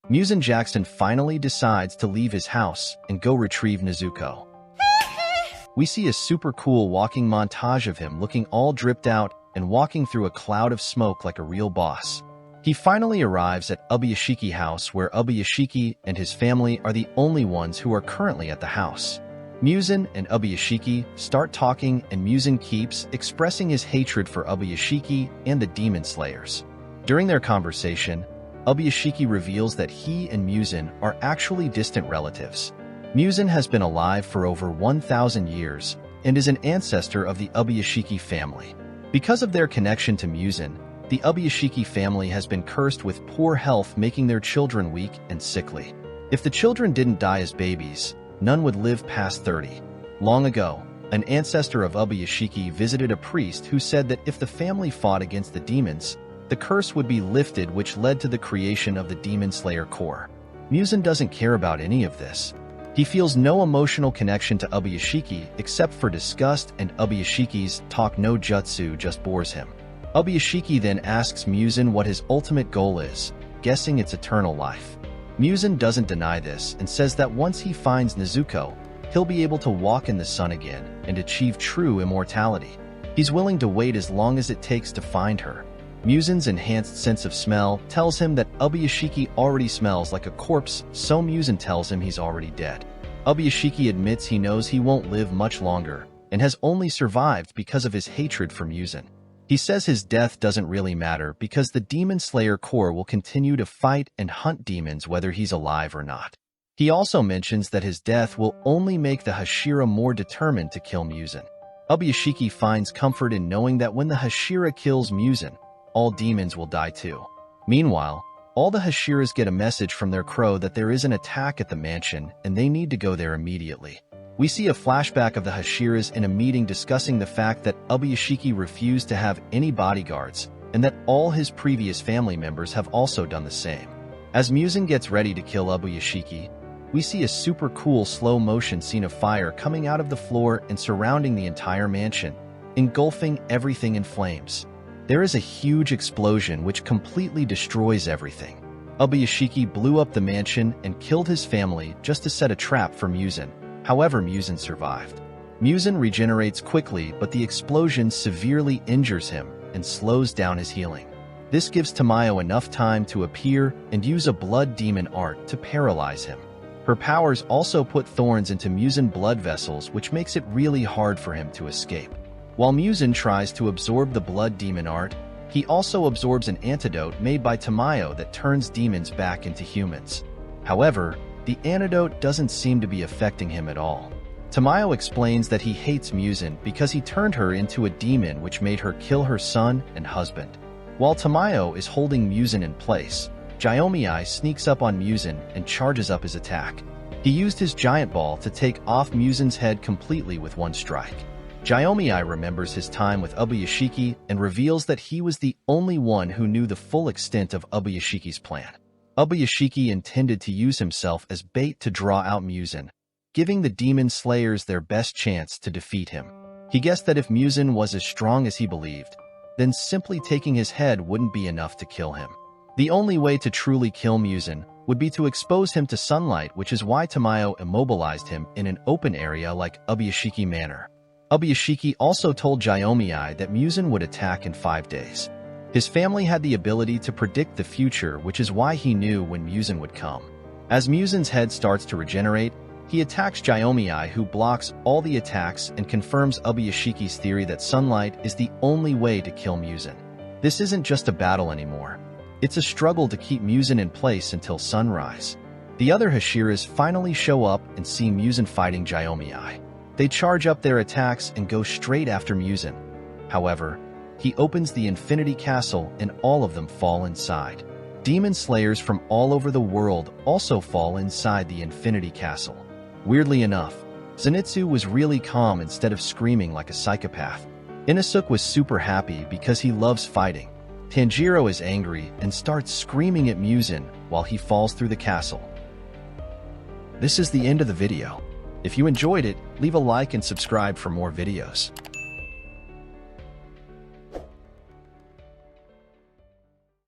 Muzan Jackson finally decides to leave his house and go retrieve Nezuko. We see a super cool walking montage of him looking all dripped out and walking through a cloud of smoke like a real boss. He finally arrives at Ubuyashiki house, where Ubuyashiki and his family are the only ones who are currently at the house. Muzan and Ubuyashiki start talking, and Muzan keeps expressing his hatred for Ubuyashiki and the Demon Slayers. During their conversation, Ubuyashiki reveals that he and Muzan are actually distant relatives. Muzan has been alive for over 1,000 years and is an ancestor of the Ubuyashiki family. Because of their connection to Muzan, the Ubuyashiki family has been cursed with poor health, making their children weak and sickly. If the children didn't die as babies, none would live past 30. Long ago, an ancestor of Ubuyashiki visited a priest who said that if the family fought against the demons, the curse would be lifted, which led to the creation of the Demon Slayer Corps. Muzan doesn't care about any of this. He feels no emotional connection to Ubuyashiki except for disgust, and Ubuyashiki's talk no jutsu just bores him. Ubuyashiki then asks Muzan what his ultimate goal is, guessing it's eternal life. Muzan doesn't deny this and says that once he finds Nezuko, he'll be able to walk in the sun again and achieve true immortality. He's willing to wait as long as it takes to find her. Muzan's enhanced sense of smell tells him that Ubuyashiki already smells like a corpse, so Muzan tells him he's already dead. Ubuyashiki admits he knows he won't live much longer and has only survived because of his hatred for Muzan. He says his death doesn't really matter because the Demon Slayer Corps will continue to fight and hunt demons whether he's alive or not. He also mentions that his death will only make the Hashira more determined to kill Muzan. Ubuyashiki finds comfort in knowing that when the Hashira kills Muzan, all demons will die too. Meanwhile, all the Hashiras get a message from their crow that there is an attack at the mansion and they need to go there immediately. We see a flashback of the Hashiras in a meeting discussing the fact that Ubuyashiki refused to have any bodyguards and that all his previous family members have also done the same. As Muzan gets ready to kill Ubuyashiki, we see a super cool slow-motion scene of fire coming out of the floor and surrounding the entire mansion, engulfing everything in flames. There is a huge explosion which completely destroys everything. Ubuyashiki blew up the mansion and killed his family just to set a trap for Muzan. However, Muzan survived. Muzan regenerates quickly, but the explosion severely injures him and slows down his healing. This gives Tamayo enough time to appear and use a blood demon art to paralyze him. Her powers also put thorns into Muzan's blood vessels, which makes it really hard for him to escape. While Muzan tries to absorb the blood demon art, he also absorbs an antidote made by Tamayo that turns demons back into humans. However, the antidote doesn't seem to be affecting him at all. Tamayo explains that he hates Muzan because he turned her into a demon, which made her kill her son and husband. While Tamayo is holding Muzan in place, Giyu sneaks up on Muzan and charges up his attack. He used his giant ball to take off Muzan's head completely with one strike. Giyu remembers his time with Ubuyashiki and reveals that he was the only one who knew the full extent of Ubuyashiki's plan. Ubuyashiki intended to use himself as bait to draw out Muzan, giving the Demon Slayers their best chance to defeat him. He guessed that if Muzan was as strong as he believed, then simply taking his head wouldn't be enough to kill him. The only way to truly kill Muzan would be to expose him to sunlight, which is why Tamayo immobilized him in an open area like Ubuyashiki Manor. Ubuyashiki also told Giyu that Muzan would attack in 5 days. His family had the ability to predict the future, which is why he knew when Muzan would come. As Muzan's head starts to regenerate, he attacks Giyu, who blocks all the attacks and confirms Ubuyashiki's theory that sunlight is the only way to kill Muzan. This isn't just a battle anymore. It's a struggle to keep Muzan in place until sunrise. The other Hashiras finally show up and see Muzan fighting Giyu. They charge up their attacks and go straight after Muzan. However, he opens the Infinity Castle and all of them fall inside. Demon Slayers from all over the world also fall inside the Infinity Castle. Weirdly enough, Zenitsu was really calm instead of screaming like a psychopath. Inosuke was super happy because he loves fighting. Tanjiro is angry and starts screaming at Muzan while he falls through the castle. This is the end of the video. If you enjoyed it, leave a like and subscribe for more videos.